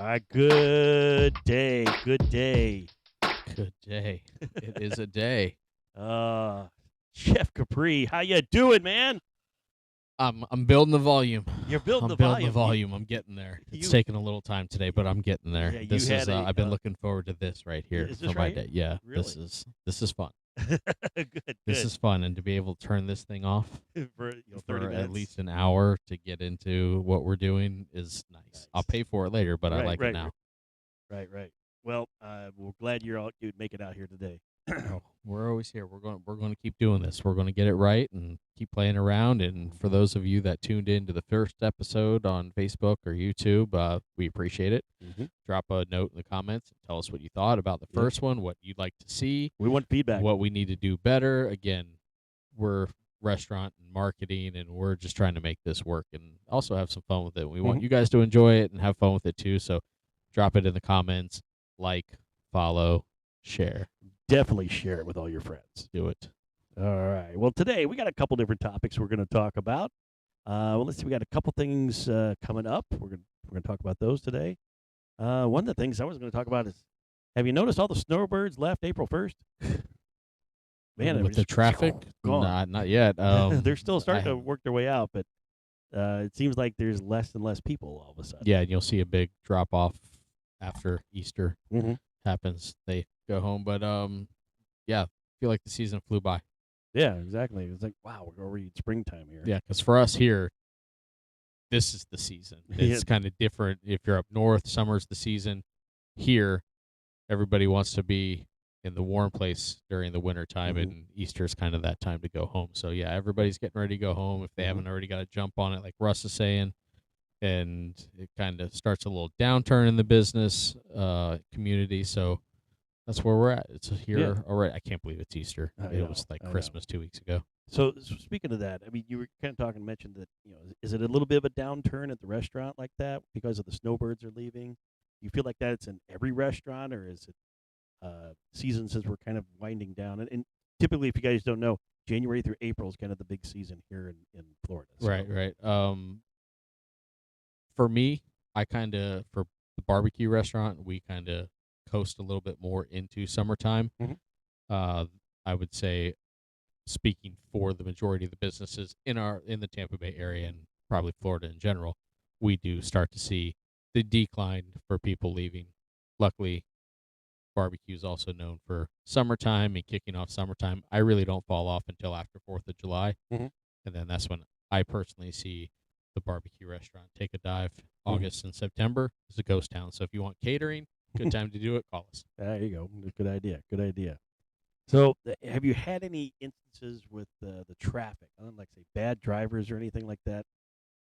Good day. Good day. Good day. It is a day. Uh, Chef Capri, how you doing, man? I'm building the volume. You're building I'm the building the volume. volume. I'm getting there. It's You, taking a little time today, but I'm getting there. yeah, you This is had I've been looking forward to this right here is for this my right day. here? Yeah, Really? this is fun. Good, This good. is fun, and to be able to turn this thing off For 30 for at minutes. least an hour to get into what we're doing is nice. I'll pay for it later, but I like it now. Right. Well, we're glad you'd make it out here today. Oh, we're always here. We're going to keep doing this. We're going to get it right and keep playing around. And for those of you that tuned in to the first episode on Facebook or YouTube, we appreciate it. Mm-hmm. Drop a note in the comments and tell us what you thought about the first one, what you'd like to see. We want feedback. What we need to do better. Again, we're restaurant and marketing, and we're just trying to make this work and also have some fun with it. We want you guys to enjoy it and have fun with it too. So drop it in the comments, like, follow, share. Definitely share it with all your friends. Do it. All right. Well, today we got a couple different topics we're going to talk about. Let's see. We got a couple things coming up. We're gonna talk about those today. One of the things I was going to talk about is, have you noticed all the snowbirds left April 1st? Man, with the traffic, gone. not yet. They're still starting to work their way out, but it seems like there's less and less people all of a sudden. Yeah, and you'll see a big drop off after Easter Mm-hmm. happens. They go home, but yeah, I feel like the season flew by. Yeah, exactly. It's like, wow, we're already in springtime here. Yeah, because for us here, this is the season. It's kind of different. If you're up north, summer's the season. Here, everybody wants to be in the warm place during the winter time, and Easter's kind of that time to go home. So yeah, everybody's getting ready to go home if they haven't already got to jump on it, like Russ is saying. And it kind of starts a little downturn in the business community. So that's where we're at. It's here already. I can't believe it's Easter. It was like Christmas 2 weeks ago. So speaking of that, I mean, you were kind of mentioned that, is it a little bit of a downturn at the restaurant like that because of the snowbirds are leaving? Do you feel like that it's in every restaurant, or is it season says we're kind of winding down? And typically, if you guys don't know, January through April is kind of the big season here in Florida. So. Right. For me, for the barbecue restaurant, we kind of coast a little bit more into summertime. Mm-hmm. I would say, speaking for the majority of the businesses in the Tampa Bay area and probably Florida in general, we do start to see the decline for people leaving. Luckily, barbecue is also known for summertime and kicking off summertime. I really don't fall off until after 4th of July. Mm-hmm. And then that's when I personally see the barbecue restaurant take a dive. August and September is a ghost town. So if you want catering, good time to do it, call us. There you go. Good idea. So have you had any instances with the traffic? I don't like say bad drivers or anything like that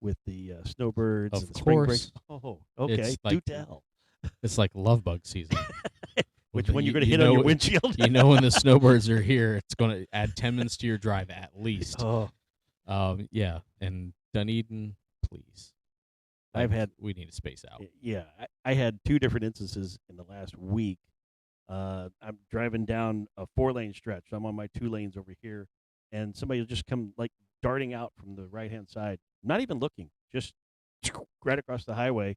with the snowbirds and the spring break? Oh, okay. Do tell. It's like love bug season. Which one you're going to hit on your windshield? You know when the snowbirds are here, it's going to add 10 minutes to your drive at least. Oh. Yeah, and Dunedin, please. We need to space out. Yeah, I had 2 different instances in the last week. I'm driving down a 4-lane stretch. I'm on my 2 lanes over here, and somebody will just come like darting out from the right-hand side, not even looking, just right across the highway.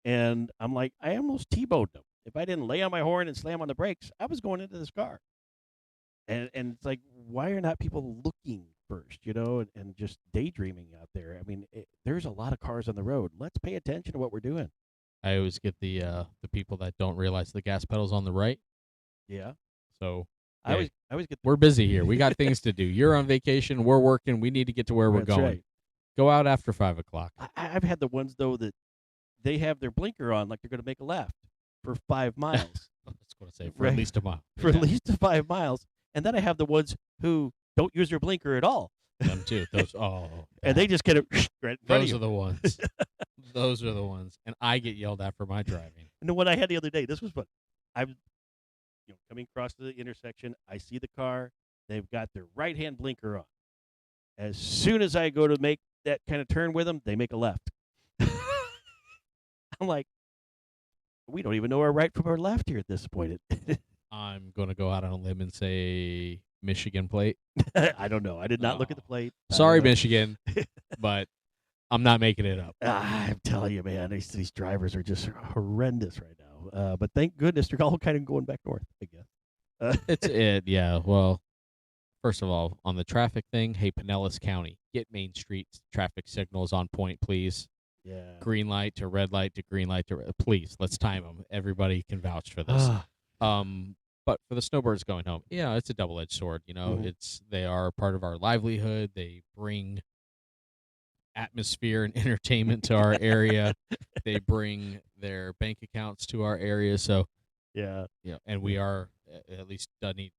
And I'm like, I almost T-boned them. If I didn't lay on my horn and slam on the brakes, I was going into this car. And it's like, why are not people looking first, and just daydreaming out there? I mean, there's a lot of cars on the road. Let's pay attention to what we're doing. I always get the people that don't realize the gas pedal's on the right. Yeah. So I always get. We're busy here. We got things to do. You're on vacation. We're working. We need to get to where we're going. Right. Go out after 5 o'clock. I've had the ones though that they have their blinker on, like they're going to make a left for 5 miles. I was going to say for at least a mile. For at least 5 miles, and then I have the ones who don't use their blinker at all. Them too. Those and they just get it right in front of you. Those are the ones. Those are the ones, and I get yelled at for my driving. And the one I had the other day, this was fun. I'm, coming across the intersection. I see the car. They've got their right-hand blinker on. As soon as I go to make that kind of turn with them, they make a left. I'm like, we don't even know our right from our left here at this point. I'm going to go out on a limb and say Michigan plate. I don't know. I did not look at the plate. Sorry, Michigan, but I'm not making it up. I'm telling you, man, these drivers are just horrendous right now. But thank goodness they're all kind of going back north, I guess. It's it, yeah. Well, first of all, on the traffic thing, hey, Pinellas County, get Main Street traffic signals on point, please. Yeah. Green light to red light to green light to please. Let's time them. Everybody can vouch for this. But for the snowbirds going home, yeah, it's a double-edged sword. You know, they are part of our livelihood. They bring atmosphere and entertainment to our area. They bring their bank accounts to our area. So yeah, and we are at least Dunedin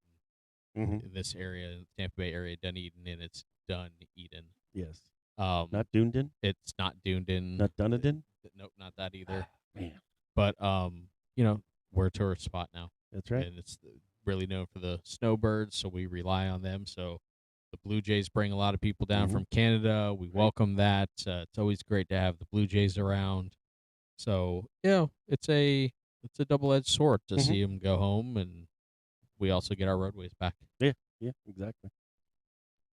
in this area, Tampa Bay area, Dunedin, and it's Dunedin. Yes. Not Dunedin. It's not Dunedin. Not Dunedin. Nope, not that either. Man. But we're a tourist spot now. That's right. And it's really known for the snowbirds, so we rely on them. So the Blue Jays bring a lot of people down from Canada. We welcome that. It's always great to have the Blue Jays around. So it's a double-edged sword to see them go home, and we also get our roadways back. Yeah, exactly.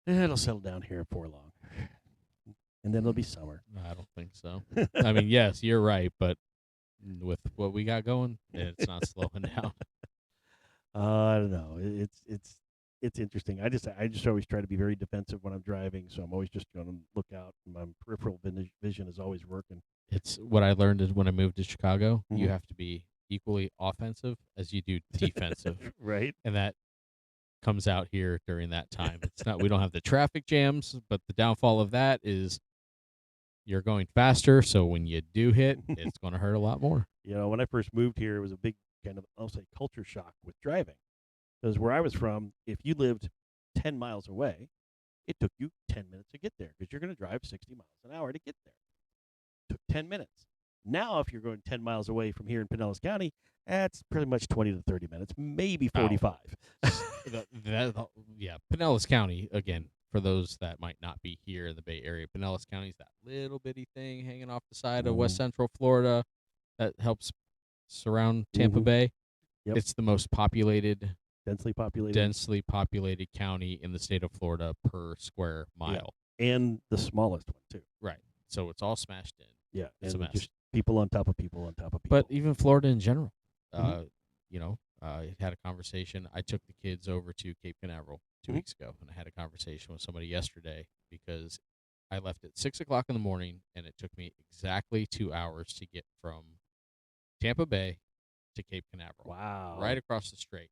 It'll settle down here before long, and then it'll be summer. I don't think so. I mean, yes, you're right, but with what we got going, it's not slowing down. I don't know. It's interesting. I just always try to be very defensive when I'm driving, so I'm always just going to look out. My peripheral vision is always working. It's what I learned is when I moved to Chicago, you have to be equally offensive as you do defensive. Right. And that comes out here during that time. It's not, we don't have the traffic jams, but the downfall of that is you're going faster. So when you do hit, it's going to hurt a lot more. When I first moved here, it was a big kind of, I'll say, culture shock with driving. Because where I was from, if you lived 10 miles away, it took you 10 minutes to get there because you're going to drive 60 miles an hour to get there. It took 10 minutes. Now, if you're going 10 miles away from here in Pinellas County, that's pretty much 20 to 30 minutes, maybe 45. Pinellas County, again, for those that might not be here in the Bay Area, Pinellas County is that little bitty thing hanging off the side of West Central Florida that helps surround Tampa Bay. Yep. It's the most densely populated county in the state of Florida per square mile. Yeah. And the smallest one, too. Right. So it's all smashed in. Yeah. It's a mess. Just people on top of people on top of people. But even Florida in general, I had a conversation. I took the kids over to Cape Canaveral 2 weeks ago, and I had a conversation with somebody yesterday because I left at 6 o'clock in the morning, and it took me exactly 2 hours to get from Tampa Bay to Cape Canaveral. Wow. Right across the strait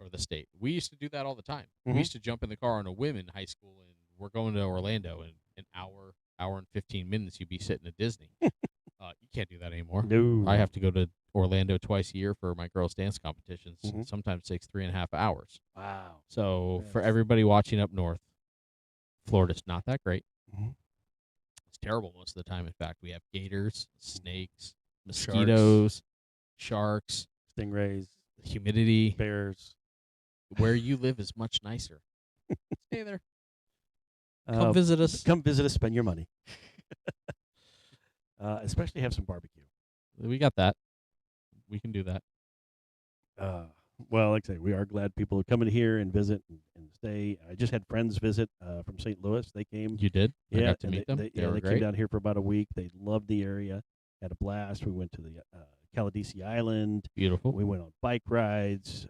or the state. We used to do that all the time. We used to jump in the car on a whim in high school, and we're going to Orlando, and an hour and 15 minutes you'd be sitting at Disney. You can't do that anymore. No. I have to go to Orlando twice a year for my girls' dance competitions. Sometimes it takes 3.5 hours. Wow. So for everybody watching up north, Florida's not that great. It's terrible most of the time. In fact, we have gators, snakes, mosquitoes, sharks, stingrays, humidity, bears. Where you live is much nicer. Stay there. Come visit us. Come visit us. Spend your money. Especially have some barbecue. We got that. We can do that. Well, like I say, we are glad people are coming here and visit and stay. I just had friends visit from St. Louis. They came. You did? Yeah. I got to meet them. They were came down here for about a week. They loved the area. Had a blast. We went to the Caladesi Island. Beautiful. We went on bike rides.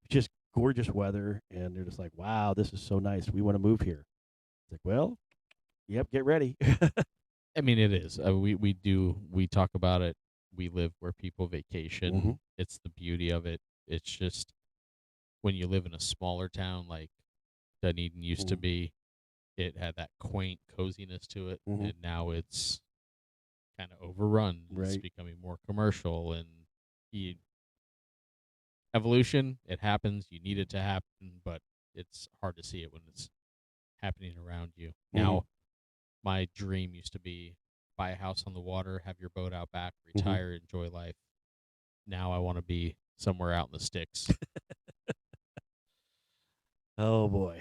Just gorgeous weather. And they're just like, wow, this is so nice. We want to move here. It's like, well, yep, get ready. I mean, it is. We talk about it. We live where people vacation. It's the beauty of it. It's just when you live in a smaller town like Dunedin used to be, it had that quaint coziness to it, and now it's kind of overrun. Right. It's becoming more commercial, and evolution, it happens. You need it to happen, but it's hard to see it when it's happening around you. Now, my dream used to be buy a house on the water, have your boat out back, retire, enjoy life. Now I want to be somewhere out in the sticks. Oh, boy.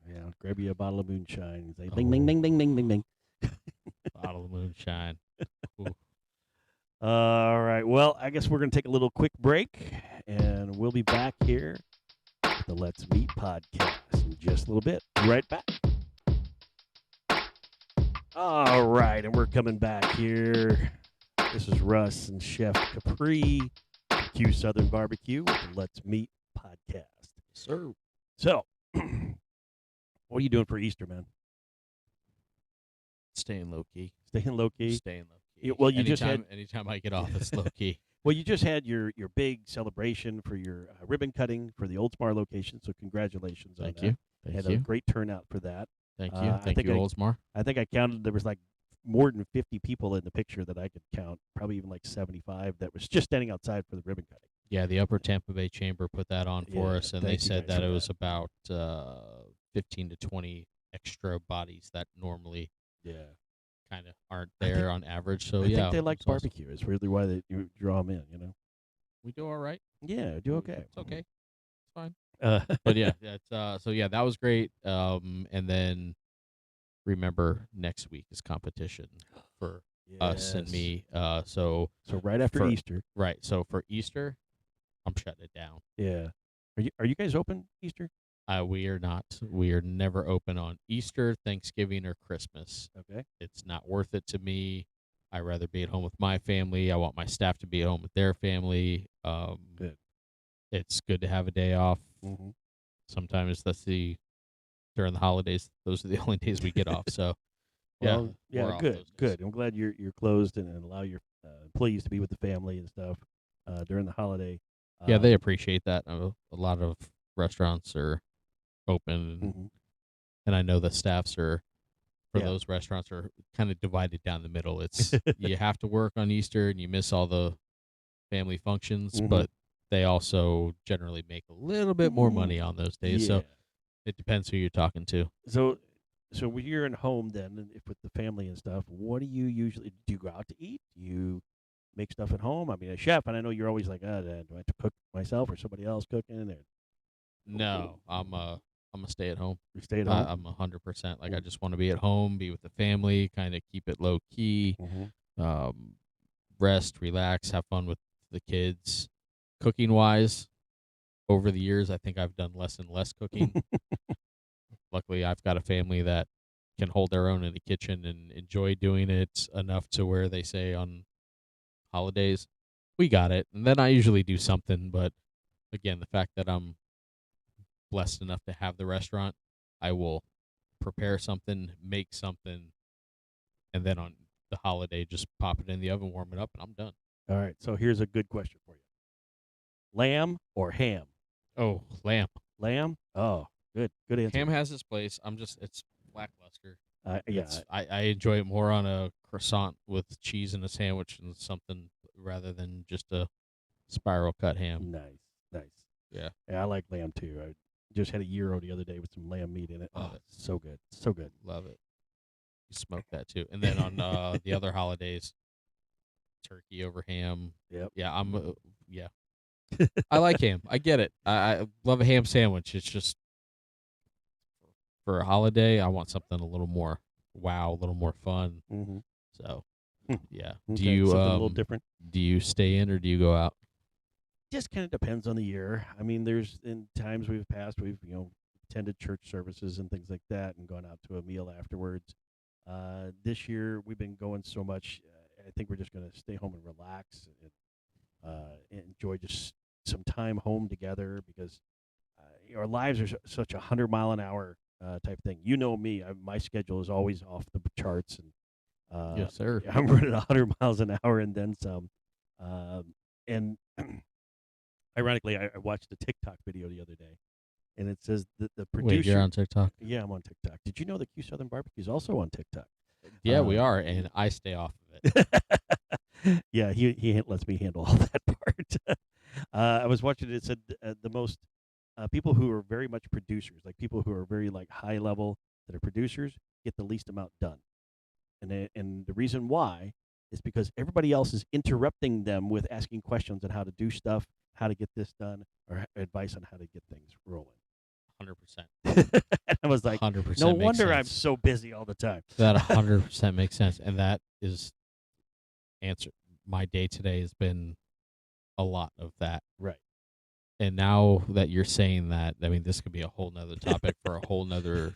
Yeah, grab you a bottle of moonshine and say, ding, ding, ding, ding, ding, ding, ding. Bottle of moonshine. All right. Well, I guess we're going to take a little quick break, and we'll be back here with the Let's Meet podcast in just a little bit. Right back. All right, and we're coming back here. This is Russ and Chef Capri, Q Southern Barbecue with the Let's Meet podcast. Sir. So, what are you doing for Easter, man? Staying low key. Staying low key. Staying low key. Yeah, well, you just anytime I get off, it's low key. Well, you just had your big celebration for your ribbon cutting for the Oldsmar location. So congratulations on that. Thank you. Had a great turnout for that. Thank you. Thank you, Oldsmar. I think I counted there was like more than 50 people in the picture that I could count, probably even like 75 that was just standing outside for the ribbon cutting. Yeah, the Upper Tampa Bay Chamber put that on for us, and they said that it was about 15 to 20 extra bodies that normally kind of aren't there on average. So, I think they like barbecue. Awesome. It's really why you draw them in, you know. We do all right. Yeah, do okay. It's okay. It's fine. But yeah, that's that was great. And then remember next week is competition for us and me. So right after Easter. Right. So for Easter, I'm shutting it down. Yeah. Are you guys open Easter? We are not. We are never open on Easter, Thanksgiving, or Christmas. Okay. It's not worth it to me. I'd rather be at home with my family. I want my staff to be at home with their family. Good. It's good to have a day off. Mm-hmm. Sometimes during the holidays, those are the only days we get off. So, good. I'm glad you're closed and allow your employees to be with the family and stuff during the holiday. Yeah, they appreciate that. A lot of restaurants are open, mm-hmm. and I know the staffs are. Those restaurants are kind of divided down the middle. It's you have to work on Easter and you miss all the family functions, mm-hmm. but they also generally make a little bit more money on those days. Yeah. So it depends who you're talking to. So when you're at home then, and if with the family and stuff, what do you usually do? You go out to eat? Do you make stuff at home? I mean, a chef, and I know you're always like, do I have to cook myself or somebody else cooking? No, I'm a stay at home. You stay at home? I'm 100%. Like, I just want to be at home, be with the family, kind of keep it low key, rest, relax, have fun with the kids. Cooking wise, over the years, I think I've done less and less cooking. Luckily, I've got a family that can hold their own in the kitchen and enjoy doing it enough to where they say on holidays, we got it. And then I usually do something. But again, the fact that I'm blessed enough to have the restaurant, I will prepare something, make something, and then on the holiday just pop it in the oven, warm it up, and I'm done. All right, so here's a good question for you. Lamb or ham? Oh, lamb. Lamb? Oh, good answer. Ham has its place. It's lackluster. Yeah. I enjoy it more on a croissant with cheese and a sandwich and something rather than just a spiral cut ham. Nice. Yeah, I like lamb too. I just had a gyro the other day with some lamb meat in it. Love it. So good. So good. Love it. You smoke that too. And then on the other holidays, turkey over ham. Yep. Yeah, yeah. I like ham. I get it. I love a ham sandwich. It's just for a holiday, I want something a little more wow, a little more fun. Mm-hmm. So, yeah. Okay. Do you something a little different? Do you stay in or do you go out? Just kind of depends on the year. I mean, there's in times we've passed, we've attended church services and things like that, and gone out to a meal afterwards. This year we've been going so much. I think we're just going to stay home and relax and enjoy just some time home together because our lives are such 100-mile-an-hour type thing. You know me. My schedule is always off the charts, and yes, sir. I'm running 100 miles an hour and then some. And ironically, I watched a TikTok video the other day, and it says that the producer. Wait, you're on TikTok? Yeah, I'm on TikTok. Did you know that Q Southern Barbecue is also on TikTok? Yeah, we are, and I stay off of it. Yeah, he lets me handle all that part. I was watching it. It said the most people who are very much producers, like people who are very like high level that are producers, get the least amount done. And the reason why is because everybody else is interrupting them with asking questions on how to do stuff, how to get this done, or advice on how to get things rolling. 100%. I was like, 100%. No wonder sense. I'm so busy all the time. That 100% makes sense, and that is answer. My day today has been a lot of that. Right. And now that you're saying that, I mean, this could be a whole nother topic for a whole nother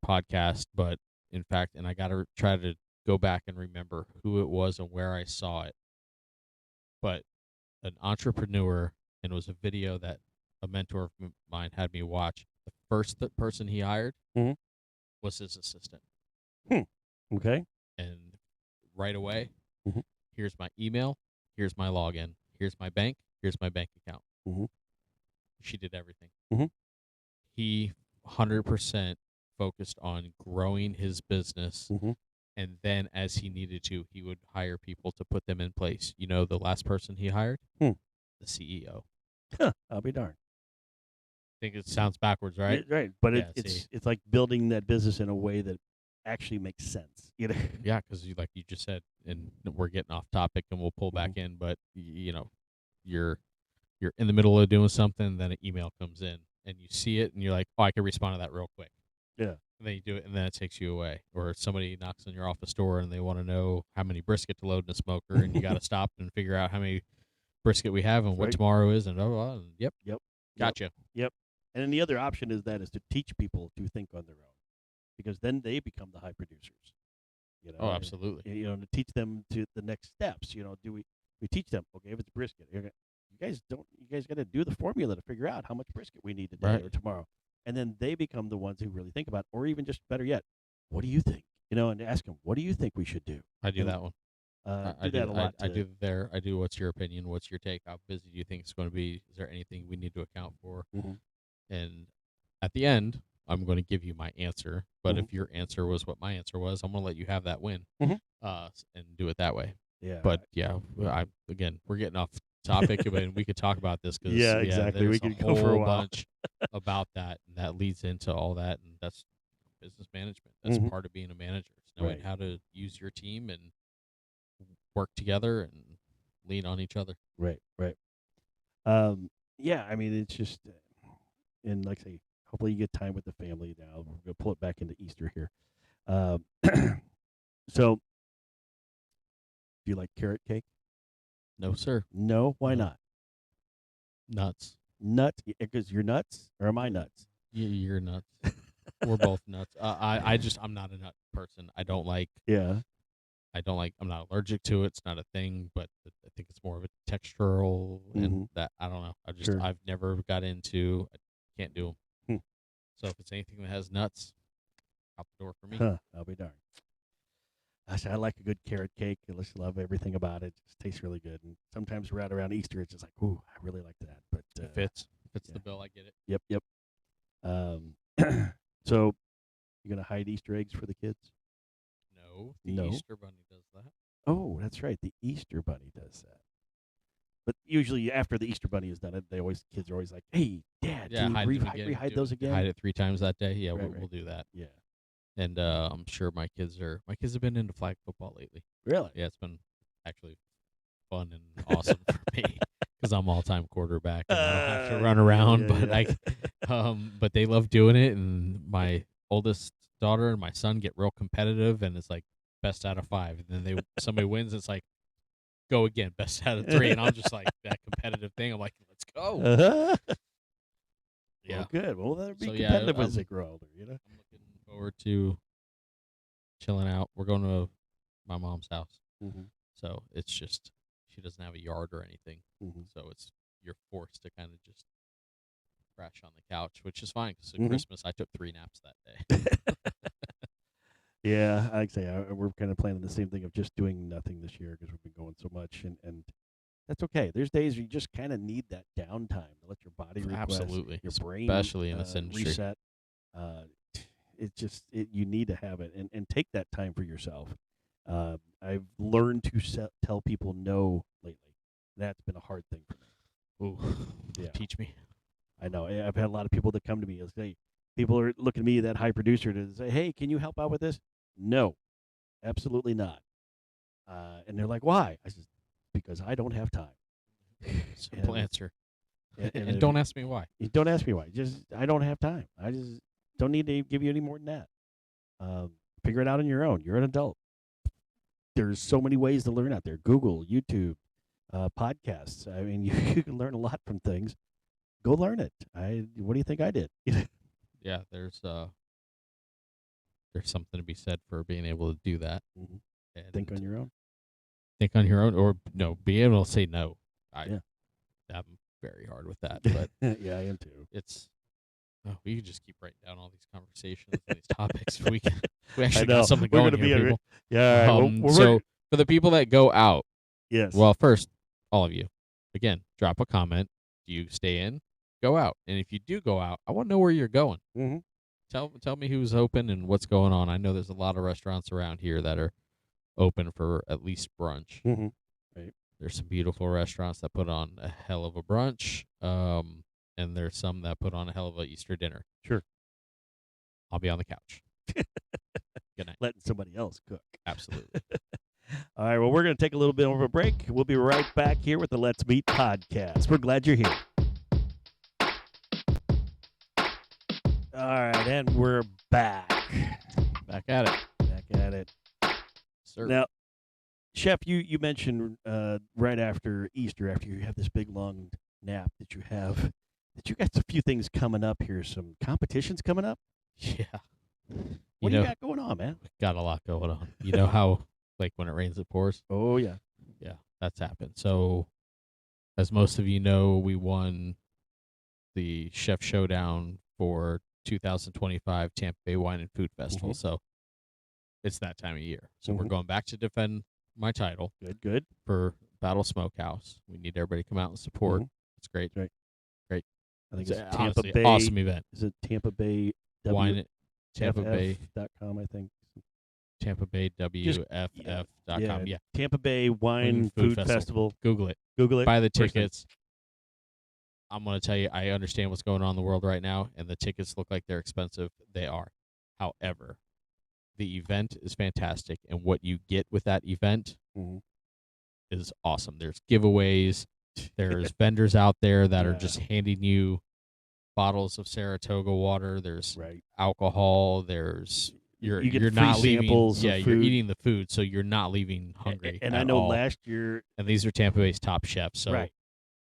podcast, but in fact, and I got to try to go back and remember who it was and where I saw it. But an entrepreneur, and it was a video that a mentor of mine had me watch. The first person he hired Mhm. was his assistant. Okay. And right away, Mhm. here's my email, here's my login, here's my bank, here's my bank account. Mhm. She did everything. Mhm. He 100% focused on growing his business. Mhm. And then as he needed to, he would hire people to put them in place. You know, the last person he hired? Hmm. The CEO. I'll be darned. I think it sounds backwards, right? Right. But Yeah, it's like building that business in a way that actually makes sense. Yeah, because like you just said, and we're getting off topic, and we'll pull back in. But you're in the middle of doing something, then an email comes in, and you see it, and you're like, oh, I can respond to that real quick. Yeah. And then you do it, and then it takes you away. Or somebody knocks on your office door, and they want to know how many brisket to load in a smoker, and you got to stop and figure out how many brisket we have and what Right. tomorrow is, and yep, gotcha. Yep. And then the other option is to teach people to think on their own, because then they become the high producers. Oh, absolutely. To teach them to the next steps. We teach them? Okay, if it's brisket, you guys got to do the formula to figure out how much brisket we need today or tomorrow, and then they become the ones who really think about it. Or even just better yet, what do you think? And ask them, what do you think we should do? I do that one. I do that a lot. I do. What's your opinion? What's your take? How busy do you think it's going to be? Is there anything we need to account for? Mhm. And at the end, I'm going to give you my answer. But Mhm. if your answer was what my answer was, I'm going to let you have that win, Mhm. and do it that way. Yeah. But yeah, we're getting off topic, but we could talk about this because Yeah, exactly. We there's could a go for a whole while. bunch about that, and that leads into all that, and that's business management. That's Mhm. part of being a manager, is knowing Right. how to use your team and work together and lean on each other. Right. Yeah, I mean, it's just, and like I say, hopefully you get time with the family now. We're gonna pull it back into Easter here. Um, so, do you like carrot cake? No, sir. No, why No. not? Nuts. Nuts? Because you're nuts, or am I nuts? You're nuts. We're both nuts. I'm not a nut person. I don't like. Yeah. I'm not allergic to it. It's not a thing, but I think it's more of a textural, and that I don't know. Sure. I've never got into. I can't do them. Hmm. So if it's anything that has nuts, out the door for me. I'll be darned. I like a good carrot cake. I just love everything about it. It just tastes really good. And sometimes right around Easter, it's just like, ooh, I really like that. But It fits. Fits yeah. the bill. I get it. Yep. So, you gonna hide Easter eggs for the kids? No, No. Easter Bunny does that. Oh, that's right. The Easter Bunny does that. But usually after the Easter Bunny is done, kids are always like, "Hey, Dad, can you rehide those again?" Hide it 3 times that day. Yeah, Right, we'll do that. Yeah. And I'm sure my kids have been into flag football lately. Really? Yeah, it's been actually fun and awesome for me because I'm all-time quarterback and I don't have to run around. But they love doing it, and my oldest daughter and my son get real competitive, and it's like best out of 5. And then somebody wins, it's like go again, best out of 3, and I'm just like that competitive thing. I'm like, let's go. Yeah. Well, good. Well, they'll be So, competitive as they grow older. I'm looking forward to chilling out. We're going to my mom's house. Mm-hmm. So it's just, she doesn't have a yard or anything. Mm-hmm. So you're forced to kind of just crash on the couch, which is fine because Mhm. at Christmas I took 3 naps that day. Yeah, I'd say we're kind of planning the same thing of just doing nothing this year because we've been going so much, and that's okay. There's days you just kind of need that downtime to let your body request, Absolutely. your brain, Especially in this industry. reset. You need to have it and take that time for yourself. I've learned to tell people no lately. That's been a hard thing for me. Ooh, Yeah. Teach me. I know. I've had a lot of people that come to me and say, people are looking at me, that high producer, to say, "Hey, can you help out with this?" No, absolutely not. And they're like, "Why?" I said, "Because I don't have time." Simple answer. And And don't ask me why. Don't ask me why. Just I don't have time. I just don't need to give you any more than that. Figure it out on your own. You're an adult. There's so many ways to learn out there. Google, YouTube, podcasts. I mean, you can learn a lot from things. Go learn it. What do you think I did? Yeah, there's there's something to be said for being able to do that. Mhm. And Think on your own. think on your own, or no, be able to say no. Yeah. I'm very hard with that, but Yeah, I am too. it's. Oh, we could just keep writing down all these conversations and these topics. We actually know. got something We're going gonna here, be people. Yeah. All right. So for the people that go out, yes. well, first, all of you, again, drop a comment. Do you stay in? Go out. And if you do go out, I want to know where you're going. Mm-hmm. Tell me who's open and what's going on. I know there's a lot of restaurants around here that are open for at least brunch. Mm-hmm. Right. There's some beautiful restaurants that put on a hell of a brunch. And there's some that put on a hell of a Easter dinner. Sure. I'll be on the couch. Good night. Letting somebody else cook. Absolutely. All right. Well, we're going to take a little bit of a break. We'll be right back here with the Let's Meet podcast. We're glad you're here. All right. And we're back. Back at it. Back at it. Sir. Now, Chef, you mentioned right after Easter, after you have this big long nap that you have, that you got a few things coming up here, some competitions coming up. Yeah. What do you got going on, man? Got a lot going on. You know how, like, when it rains, it pours? Oh, yeah. Yeah, that's happened. So, as most of you know, we won the Chef Showdown for 2025 Tampa Bay Wine and Food Festival. Mhm. So, it's that time of year. So, we're Mhm. going back to defend my title Good. for Battle Smokehouse. We need everybody to come out and support. Mhm. It's great. Right. Great. I think It's it's honestly Tampa Bay. awesome event. Is it Tampa Bay Wine, Tampa Bay, WFF.com, I think. Tampa Bay WFF.com. Yeah. Tampa Bay Wine Food Festival. Google it. Google it. Buy the First thing. tickets. I'm going to tell you, I understand what's going on in the world right now, and the tickets look like they're expensive. They are. However, the event is fantastic, and what you get with that event Mhm. is awesome. There's giveaways. There's vendors out there that are Yeah. just handing you bottles of Saratoga water. There's Right. alcohol. There's You get you're free not leaving. samples of Yeah, you're food. eating the food, so you're not leaving hungry. And at I know all. last year, And these are Tampa Bay's top chefs. So right,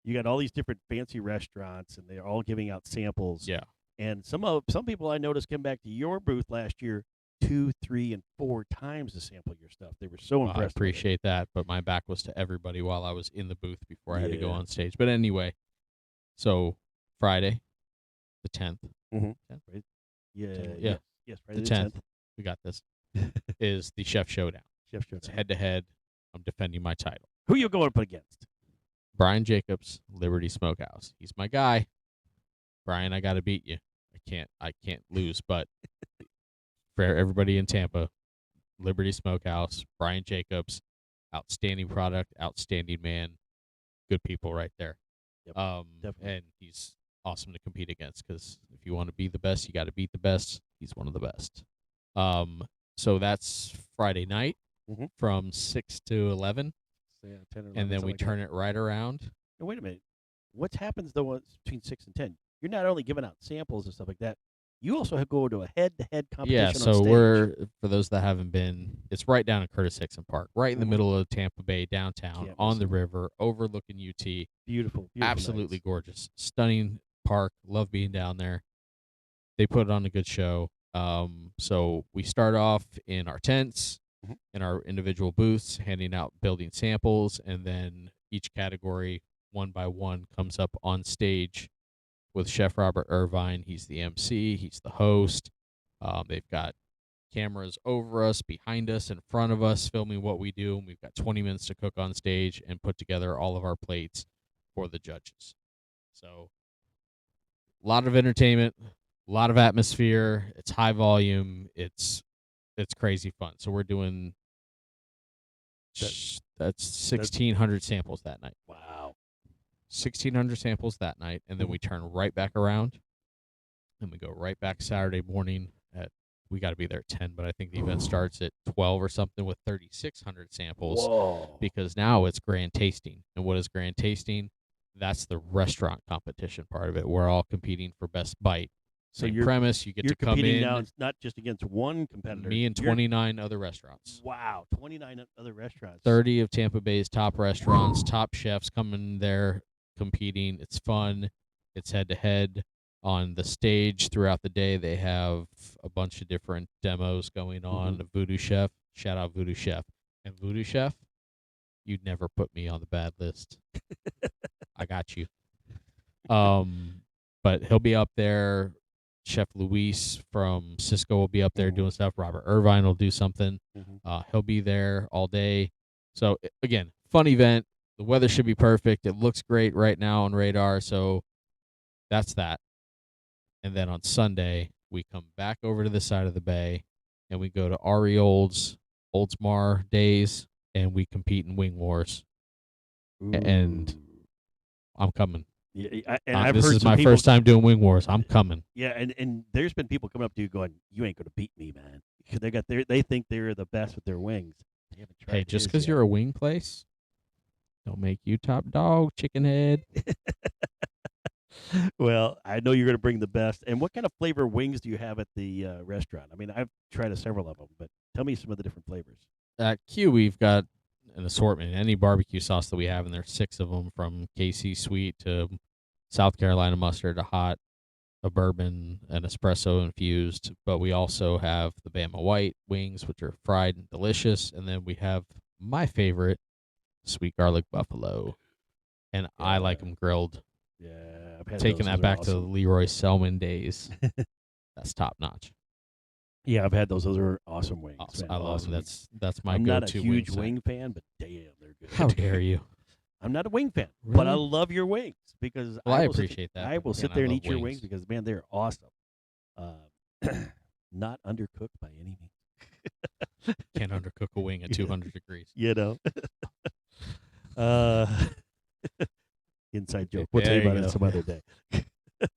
you got all these different fancy restaurants, and they're all giving out samples. yeah, And some people I noticed came back to your booth last year 2, 3, and 4 times to sample your stuff. They were so well, I impressed. with it. appreciate that. But my back was to everybody while I was in the booth before I had to go Yeah. on stage. But anyway, so Friday, the 10th. Mhm. 10th? Yeah. Yeah. Yes. Friday The the 10th. We got this. Is the Chef Showdown. Chef It's Showdown. head to head. I'm defending my title. Who you going up against? Brian Jacobs, Liberty Smokehouse. He's my guy. Brian, I got to beat you. I can't lose. But for everybody in Tampa, Liberty Smokehouse, Brian Jacobs, outstanding product, outstanding man, good people right there. Yep, definitely. And he's awesome to compete against because if you want to be the best, you got to beat the best. He's one of the best. So that's Friday night Mhm. from 6 to 11, So, yeah, 10 or 11, and then something we like that. turn it right around. Now, wait a minute. What happens though between 6 and 10? You're not only giving out samples and stuff like that. You also have go to a head-to-head competition. Yeah, on so stage. we're, for those that haven't been, it's right down in Curtis Hickson Park, right in the Mhm. middle of Tampa Bay downtown, Can't on miss the it. river, overlooking UT. beautiful Absolutely nights. gorgeous, stunning park. Love being down there. They put on a good show. So we start off in our tents, Mhm. in our individual booths, handing out building samples, and then each category, one by one, comes up on stage with Chef Robert Irvine. He's the MC. He's the host. They've got cameras over us, behind us, in front of us, filming what we do. And we've got 20 minutes to cook on stage and put together all of our plates for the judges. So, a lot of entertainment, a lot of atmosphere. It's high volume. It's crazy fun. So we're doing that's 1,600 samples that night. Wow. 1,600 samples that night, and then we turn right back around, and we go right back Saturday morning at. We got to be there at 10, but I think the event starts at 12 or something with 3,600 samples. Whoa. Because now it's grand tasting. And what is grand tasting? That's the restaurant competition part of it. We're all competing for best bite. So Same you're premise. You get you're to come competing in. now. It's not just against one competitor. Me and You're- 29 other restaurants. Wow, 29 other restaurants. 30 of Tampa Bay's top restaurants, top chefs coming there competing. It's fun. It's head to head. on the stage throughout the day. They have a bunch of different demos going on. The Voodoo Chef, shout out Voodoo Chef. And Voodoo Chef, you'd never put me on the bad list. I got you. But he'll be up there. Chef Luis from Cisco will be up there doing stuff. Robert Irvine will do something. He'll be there all day. So, again, fun event. The weather should be perfect. It looks great right now on radar. So that's that. And then on Sunday, we come back over to the side of the bay, and we go to Ari Oldsmar Days, and we compete in Wing Wars. And I'm coming. Yeah, and I've this heard is some my people, first time doing Wing Wars. I'm coming. Yeah, and there's been people coming up to you going, "You ain't gonna beat me, man." They think they're the best with their wings. They haven't tried. Hey, just his because yet. you're a wing place, don't make you top dog, chicken head. Well, I know you're gonna bring the best. And what kind of flavor wings do you have at the restaurant? I mean, I've tried several of them, but tell me some of the different flavors. At Q, we've got an assortment. Any barbecue sauce that we have, and there's 6 of them, from KC Sweet to South Carolina mustard, a hot, a bourbon, an espresso infused. But we also have the Bama White wings, which are fried and delicious. And then we have my favorite, sweet garlic buffalo. And I like them grilled. Yeah, I've had Taking those. that Those are back to the awesome. Leroy Selman days. That's top notch. Yeah, I've had those. Those are awesome wings. Awesome. Man, I love awesome. them. That's my I'm go-to not a huge wing wing fan, but damn, they're good. How dare you? I'm not a wing fan, but I Really? love your wings because Well, I will sit- appreciate that, I but will man, sit I there and love eat your wings. wings because man, they're awesome. Not undercooked by any means. Can't undercook a wing at 200 degrees. You know. uh, inside joke. We'll tell you There you about it go. some other day.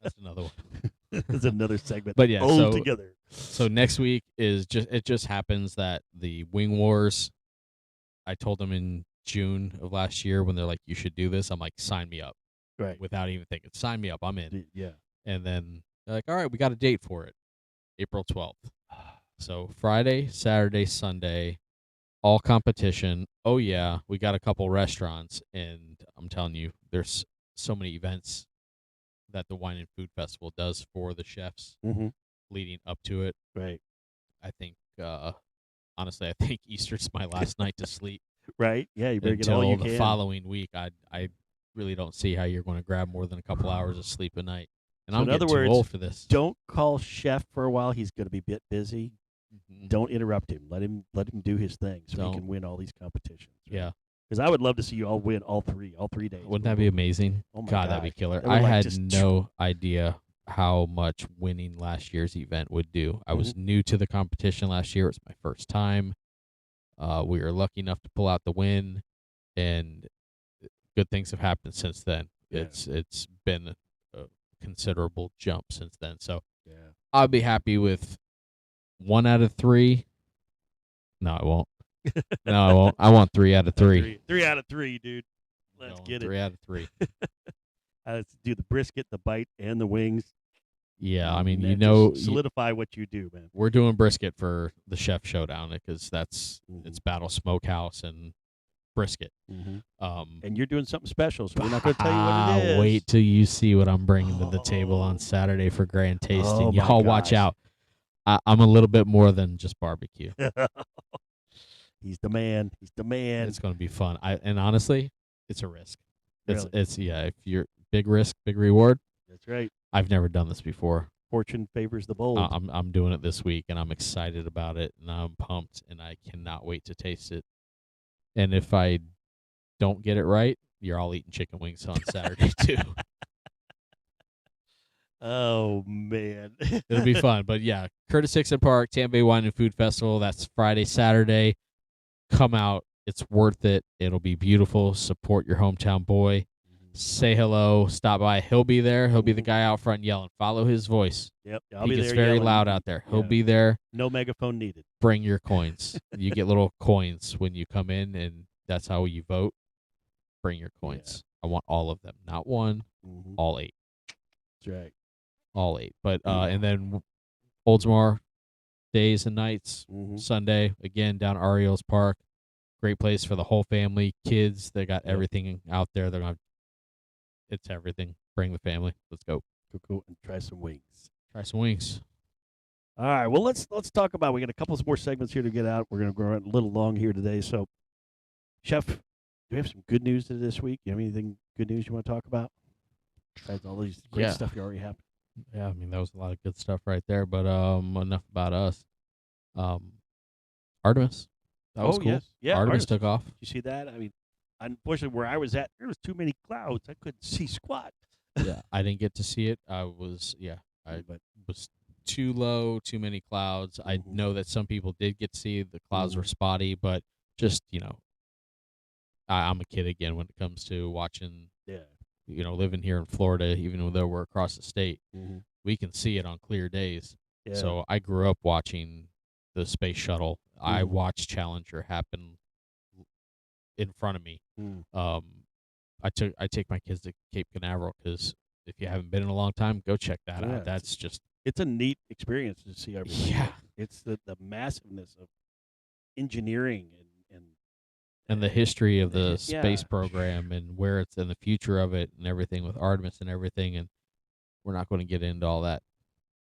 That's another one. It's another segment. But yeah, all so- together. So next week is just happens that the Wing Wars, I told them in June of last year when they're like, you should do this. I'm like, sign me up. Right. Without even thinking, sign me up. I'm in. Yeah. And then they're like, all right, we got a date for it, April 12th. So Friday, Saturday, Sunday, all competition. Oh yeah, we got a couple restaurants, and I'm telling you, there's so many events that the Wine and Food Festival does for the chefs Mm-hmm. leading up to it. Right. I think, honestly, I think Easter's my last night to sleep. Right. Yeah. You better get all Until you the can. following week. I really don't see how you're going to grab more than a couple hours of sleep a night. And So I'm in other getting words, too old for this. Don't call Chef for a while. He's going to be a bit busy. Mhm. Don't interrupt him. Let him do his thing so Don't. he can win all these competitions. Yeah. Because I would love to see you all win all three days. Wouldn't that be amazing? Oh my God, that'd be gosh. killer. That would, I like, had just- no idea how much winning last year's event would do. I was new to the competition last year. It was my first time. We were lucky enough to pull out the win, and good things have happened since then. Yeah. It's been a considerable jump since then. So Yeah. I'll be happy with 1 out of 3. No, I won't. No, I won't. I want 3 out of 3. 3 out of 3, dude. Let's Going get 3 out of 3. it. Let's do the brisket, the bite, and the wings. Yeah, I mean, Man, you know, just solidify what you do, man. we're doing brisket for the Chef Showdown because it's Mhm. Battle Smokehouse and brisket. Mhm. Um, And you're doing something special, so we're not going to tell you what it is. Wait till you see what I'm bringing to the table Oh. on Saturday for grand tasting. Oh, my Y'all watch gosh. out. I'm a little bit more than just barbecue. He's the man. He's the man. It's going to be fun. And honestly, it's a risk. Really? It's if you're big risk, big reward. That's right. I've never done this before. Fortune favors the bold. I'm doing it this week, and I'm excited about it, and I'm pumped, and I cannot wait to taste it. And if I don't get it right, you're all eating chicken wings on Saturday too. Oh man. It'll be fun. But yeah, Curtis Hickson Park, Tampa Bay Wine and Food Festival. That's Friday, Saturday. Come out. It's worth it. It'll be beautiful. Support your hometown boy. Say hello. Stop by. He'll be there. He'll be the guy out front yelling. Follow his voice. Yep. I'll He be gets there very yelling. loud out there. He'll Yeah. be there. No megaphone needed. Bring your coins. You get little coins when you come in, and that's how you vote. Bring your coins. I want all of them. Not one, Mhm. all 8. That's right. All 8. But and then Oldsmar days and nights. Mhm. Sunday again down Ariels Park. Great place for the whole family, kids. They got Yep. everything out there. They're gonna. It's everything. Bring the family. Let's go. Coco and try some wings. Try some wings. All right. Well, let's talk about. We got a couple more segments here to get out. We're going to go a little long here today. So, Chef, do we have some good news this week? You have anything good news you want to talk about? Besides all these great stuff you already have. Yeah, I mean that was a lot of good stuff right there. But enough about us. Artemis. That was cool. Yes. Yeah, Artemis took off. Did you see that? I mean, unfortunately, where I was at, there was too many clouds. I couldn't see squat. Yeah, I didn't get to see it. I was too low, too many clouds. I know that some people did get to see the clouds were spotty, but just I'm a kid again when it comes to watching. Yeah. Living here in Florida, even though we're across the state, we can see it on clear days. Yeah. So I grew up watching the space shuttle. I watched Challenger happen in front of me. I take my kids to Cape Canaveral because if you haven't been in a long time, go check that out. That's just it's a neat experience to see everything. Yeah, it's the massiveness of engineering and the history of the space program and where it's in the future of it and everything with Artemis and everything. And we're not going to get into all that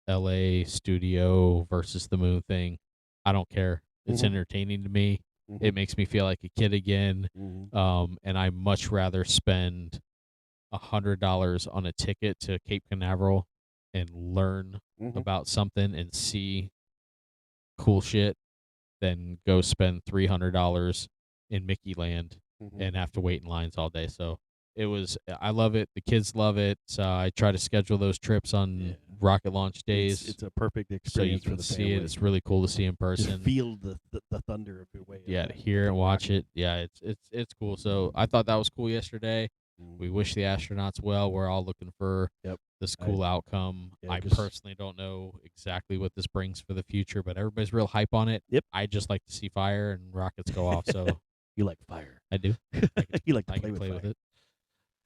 LA studio versus the moon thing. I don't care. It's entertaining to me. It makes me feel like a kid again. And I much rather spend $100 on a ticket to Cape Canaveral and learn about something and see cool shit than go spend $300 in Mickey Land and have to wait in lines all day. So I love it. The kids love it. So I try to schedule those trips on rocket launch days. It's a perfect experience so you for can the see family. it. It's really cool to see in person. Just feel the thunder of your way. Yeah, to hear and watch it. Yeah, it's cool. So I thought that was cool yesterday. We wish the astronauts well. We're all looking for this cool outcome. I personally don't know exactly what this brings for the future, but everybody's real hype on it. Yep. I just like to see fire and rockets go off. So you like fire? I do. You like to I play, can play with fire. it.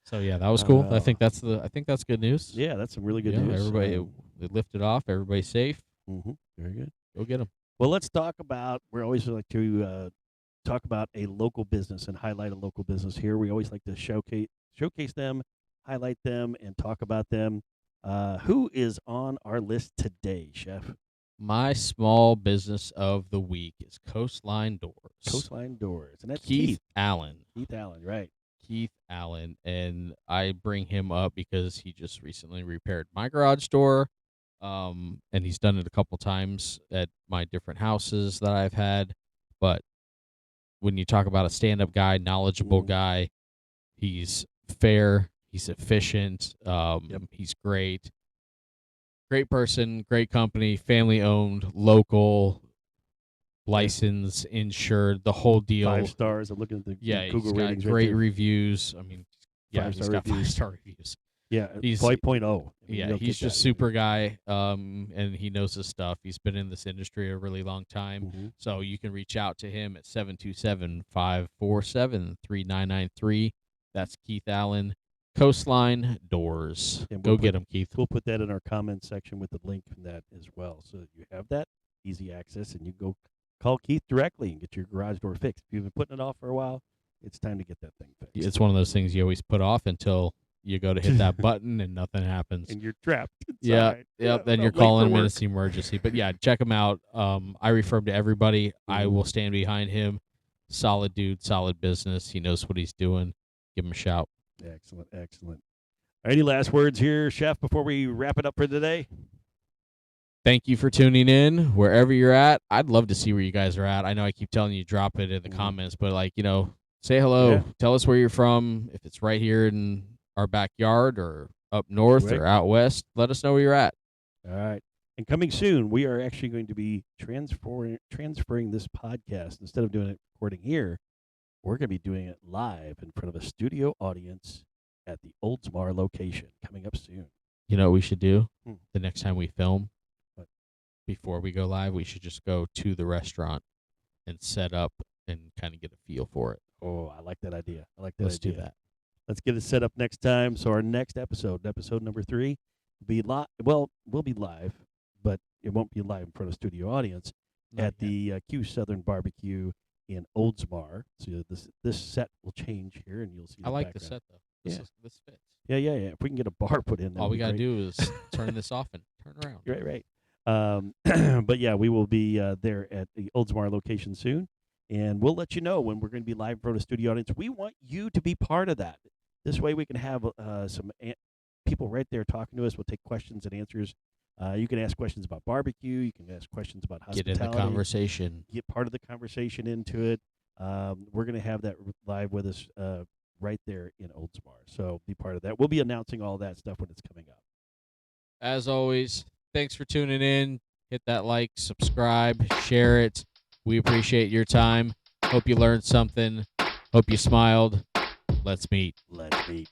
So yeah, that was cool. I think that's good news. Yeah, that's some really good news. Everybody they lifted off. Everybody's safe. Very good. Go get them. Well, let's talk about. We always like to talk about a local business and highlight a local business here. We always like to showcase them, highlight them, and talk about them. Who is on our list today, Chef? My small business of the week is Coastline Doors. Coastline Doors, and that's Keith Allen. Keith Allen, right? Keith Allen, and I bring him up because he just recently repaired my garage door, and he's done it a couple times at my different houses that I've had. But when you talk about a stand-up guy, knowledgeable guy, he's fair, he's efficient, he's great. Great person, great company, family-owned, local, licensed, insured, the whole deal. 5 stars. I'm looking at the Google he's got ratings. Great right reviews. I mean, he's got 5-star reviews. Yeah, he's 5.0. He's just super guy, and he knows his stuff. He's been in this industry a really long time. So you can reach out to him at 727-547-3993. That's Keith Allen. Coastline Doors. Go get them, Keith. We'll put that in our comments section with the link from that as well, so that you have that easy access, and you go call Keith directly and get your garage door fixed. If you've been putting it off for a while, it's time to get that thing fixed. It's one of those things you always put off until you go to hit that button and nothing happens. And you're trapped. Then you're calling him in an emergency. But yeah, check him out. I refer him to everybody. I will stand behind him. Solid dude, solid business. He knows what he's doing. Give him a shout. Excellent. Any last words here, Chef, before we wrap it up for today? Thank you for tuning in wherever you're at. I'd love to see where you guys are at. I know I keep telling you drop it in the comments, but say hello. Yeah. Tell us where you're from. If it's right here in our backyard or up north or out west, let us know where you're at. All right. And coming soon, we are actually going to be transferring this podcast. Instead of doing it recording here, we're going to be doing it live in front of a studio audience at the Oldsmar location coming up soon. You know what we should do the next time we film? What? Before we go live, we should just go to the restaurant and set up and kind of get a feel for it. Oh, I like that idea. Let's do that. Let's get it set up next time. So our next episode number 3, will be live. Well, we'll be live, but it won't be live in front of a studio audience at the Q Southern Barbecue in Oldsmar. So this set will change here, and you'll see. I like the set though. This Yeah. this fits. Yeah. If we can get a bar put in, All we got gotta do is turn this off and turn around. Right. But yeah, we will be there at the Oldsmar location soon, and we'll let you know when we're going to be live in front of a studio audience. We want you to be part of that. This way, we can have some people right there talking to us. We'll take questions and answers. You can ask questions about barbecue. You can ask questions about Get hospitality. in the conversation. Get part of the conversation into it. We're going to have that live with us right there in Oldsmar. So be part of that. We'll be announcing all that stuff when it's coming up. As always, thanks for tuning in. Hit that like, subscribe, share it. We appreciate your time. Hope you learned something. Hope you smiled. Let's meet. Let's meet.